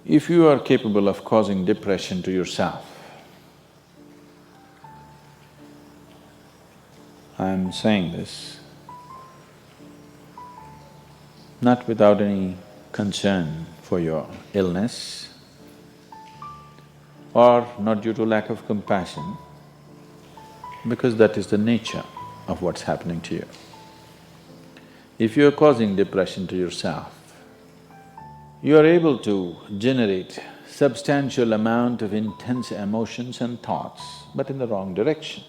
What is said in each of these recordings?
If you are capable of causing depression to yourself, I'm saying this not without any concern for your illness or not due to lack of compassion, because that is the nature of what's happening to you. If you're causing depression to yourself, you are able to generate substantial amount of intense emotions and thoughts, but in the wrong direction.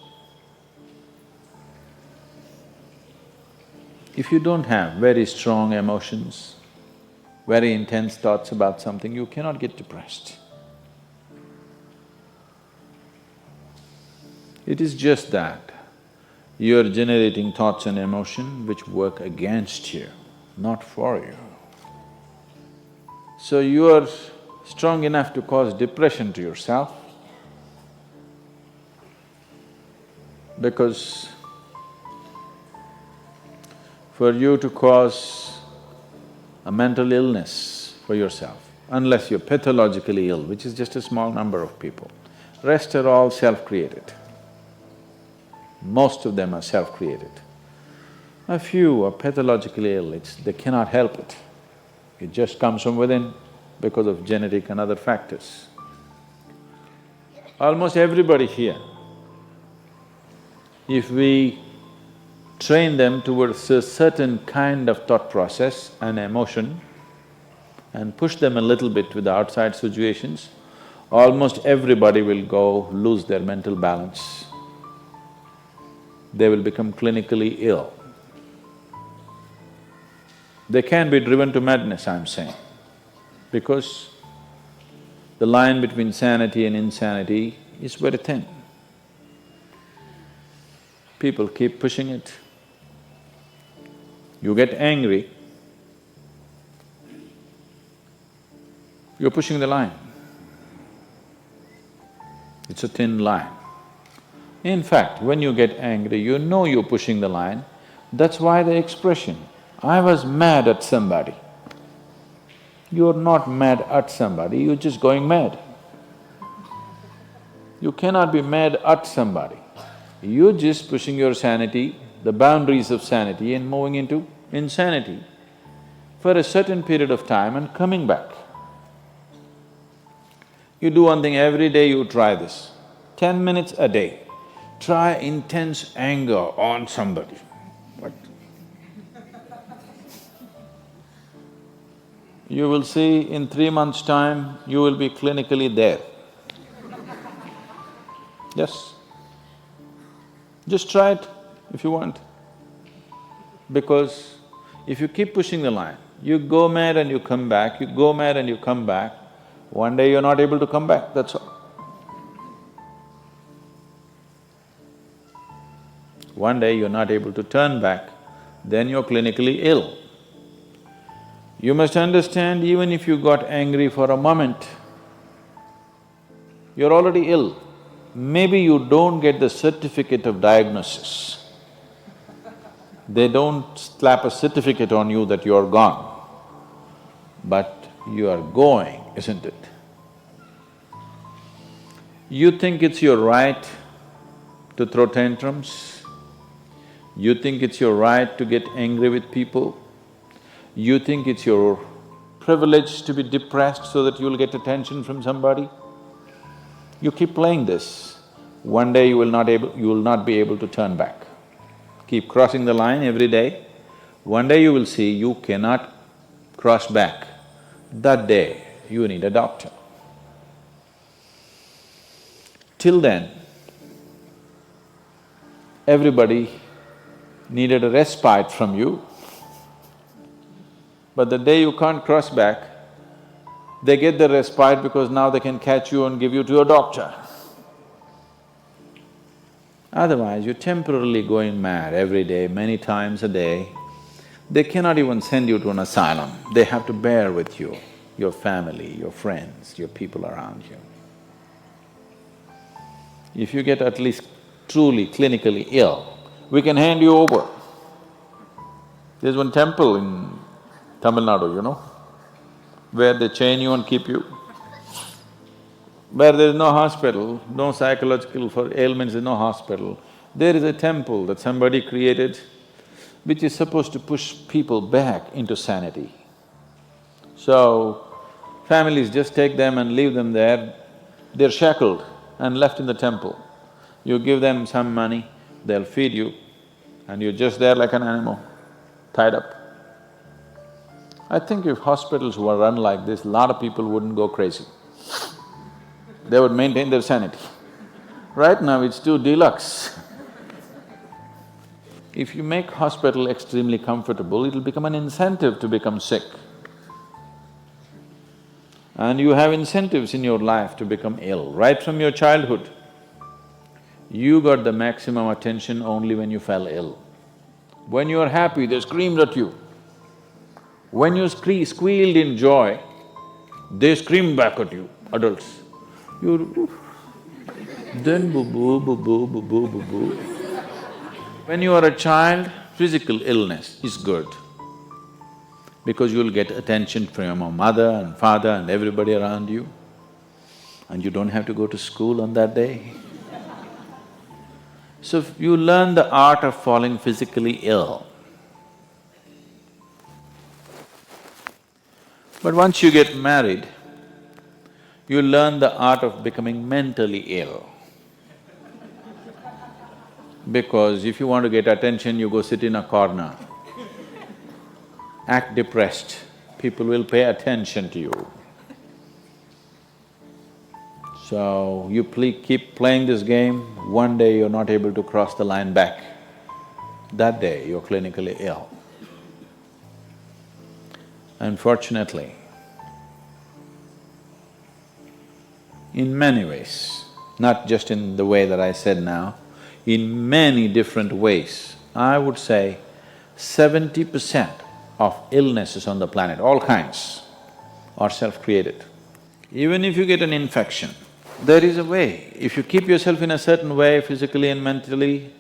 If you don't have very strong emotions, very intense thoughts about something, you cannot get depressed. It is just that you're generating thoughts and emotion which work against you, not for you. So you are strong enough to cause depression to yourself because for you to cause a mental illness for yourself, unless you're pathologically ill, which is just a small number of people, rest are all self-created. Most of them are self-created. A few are pathologically ill, they cannot help it. It just comes from within because of genetic and other factors. Almost everybody here, if we train them towards a certain kind of thought process and emotion and push them a little bit with the outside situations, almost everybody will go lose their mental balance. They will become clinically ill. They can be driven to madness, I'm saying, because the line between sanity and insanity is very thin. People keep pushing it. You get angry, you're pushing the line. It's a thin line. In fact, when you get angry, you know you're pushing the line. That's why the expression, I was mad at somebody. You're not mad at somebody, you're just going mad. You cannot be mad at somebody. You're just pushing your sanity, the boundaries of sanity, and moving into insanity for a certain period of time and coming back. You do one thing every day, you try this, 10 minutes a day. Try intense anger on somebody. What? You will see in 3 months' time, you will be clinically there. Yes. Just try it if you want. Because if you keep pushing the line, you go mad and you come back, you go mad and you come back, one day you're not able to come back, that's all. One day you're not able to turn back, then you're clinically ill. You must understand, even if you got angry for a moment, you're already ill. Maybe you don't get the certificate of diagnosis. They don't slap a certificate on you that you're gone, but you are going, isn't it? You think it's your right to throw tantrums, you think it's your right to get angry with people, you think it's your privilege to be depressed so that you'll get attention from somebody. You keep playing this, one day you will not be able to turn back. Keep crossing the line every day, one day you will see you cannot cross back. That day, you need a doctor. Till then, everybody needed a respite from you, but the day you can't cross back, they get the respite because now they can catch you and give you to a doctor. Otherwise, you're temporarily going mad every day, many times a day. They cannot even send you to an asylum, they have to bear with you, your family, your friends, your people around you. If you get at least truly clinically ill, we can hand you over. There's one temple in Tamil Nadu, where they chain you and keep you. Where there is no hospital, no psychological for ailments, there's no hospital, there is a temple that somebody created which is supposed to push people back into sanity. So, families just take them and leave them there, they're shackled and left in the temple. You give them some money, they'll feed you, and you're just there like an animal, tied up. I think if hospitals were run like this, a lot of people wouldn't go crazy. They would maintain their sanity. Right now it's too deluxe. If you make hospital extremely comfortable, it'll become an incentive to become sick. And you have incentives in your life to become ill, right from your childhood. You got the maximum attention only when you fell ill. When you are happy, they screamed at you. When you squealed in joy, they screamed back at you, adults. You… then boo-boo, boo-boo, boo-boo, boo-boo. When you are a child, physical illness is good because you'll get attention from your mother and father and everybody around you, and you don't have to go to school on that day. So you learn the art of falling physically ill. But once you get married, you learn the art of becoming mentally ill. Because if you want to get attention, you go sit in a corner, act depressed, people will pay attention to you. So you keep playing this game, one day you're not able to cross the line back. That day you're clinically ill. Unfortunately, in many ways, not just in the way that I said now, in many different ways, I would say 70% of illnesses on the planet, all kinds, are self-created. Even if you get an infection, there is a way. If you keep yourself in a certain way, physically and mentally,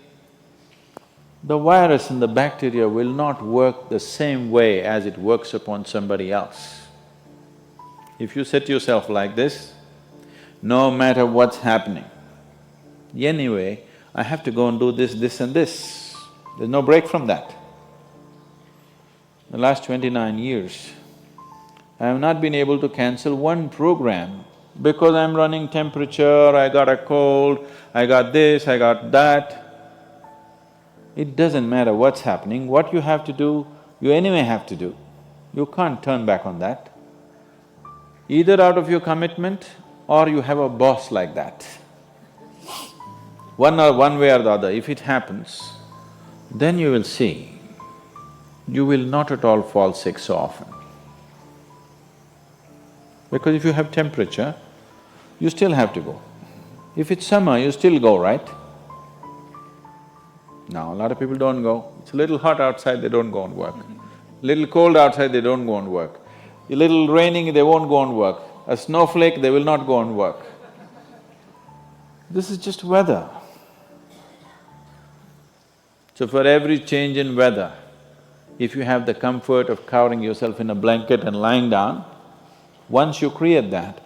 the virus and the bacteria will not work the same way as it works upon somebody else. If you set yourself like this, no matter what's happening, anyway, I have to go and do this, this and this. There's no break from that. The last 29 years, I have not been able to cancel one program because I'm running temperature, I got a cold, I got this, I got that. It doesn't matter what's happening, what you have to do, you anyway have to do. You can't turn back on that. Either out of your commitment or you have a boss like that. One way or the other, if it happens, then you will see, you will not at all fall sick so often. Because if you have temperature, you still have to go. If it's summer, you still go, right? Now, a lot of people don't go. It's a little hot outside, they don't go and work. Little cold outside, they don't go and work. A little raining, they won't go and work. A snowflake, they will not go and work. This is just weather. So for every change in weather, if you have the comfort of covering yourself in a blanket and lying down, once you create that,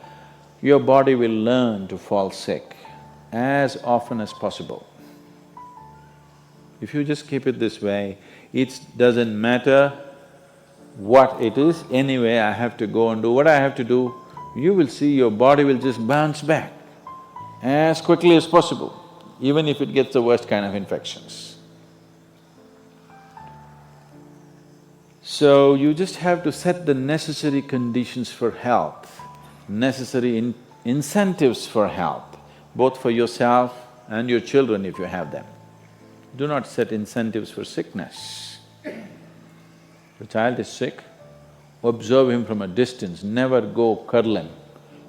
your body will learn to fall sick as often as possible. If you just keep it this way, it doesn't matter what it is, anyway I have to go and do what I have to do, you will see your body will just bounce back as quickly as possible, even if it gets the worst kind of infections. So you just have to set the necessary conditions for health, necessary incentives for health, both for yourself and your children if you have them. Do not set incentives for sickness. The child is sick, observe him from a distance, never go cuddle him.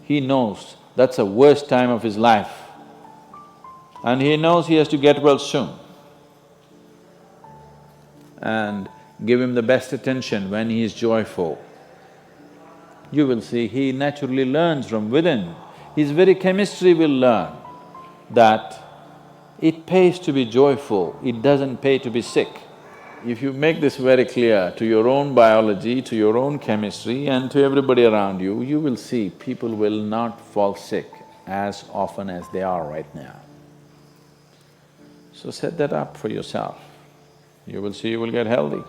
He knows that's the worst time of his life and he knows he has to get well soon. And give him the best attention when he is joyful. You will see he naturally learns from within. His very chemistry will learn that it pays to be joyful, it doesn't pay to be sick. If you make this very clear to your own biology, to your own chemistry and to everybody around you, you will see people will not fall sick as often as they are right now. So set that up for yourself. You will see you will get healthy.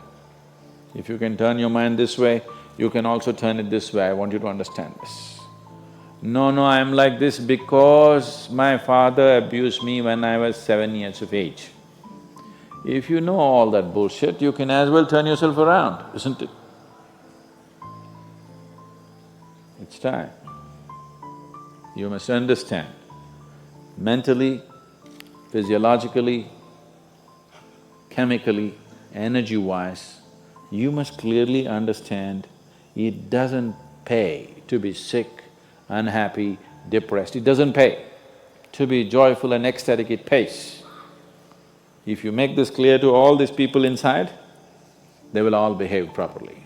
If you can turn your mind this way, you can also turn it this way. I want you to understand this. No, I'm like this because my father abused me when I was 7 years of age. If you know all that bullshit, you can as well turn yourself around, isn't it? It's time. You must understand, mentally, physiologically, chemically, energy-wise, you must clearly understand it doesn't pay to be sick, unhappy, depressed. It doesn't pay. To be joyful and ecstatic, it pays. If you make this clear to all these people inside, they will all behave properly.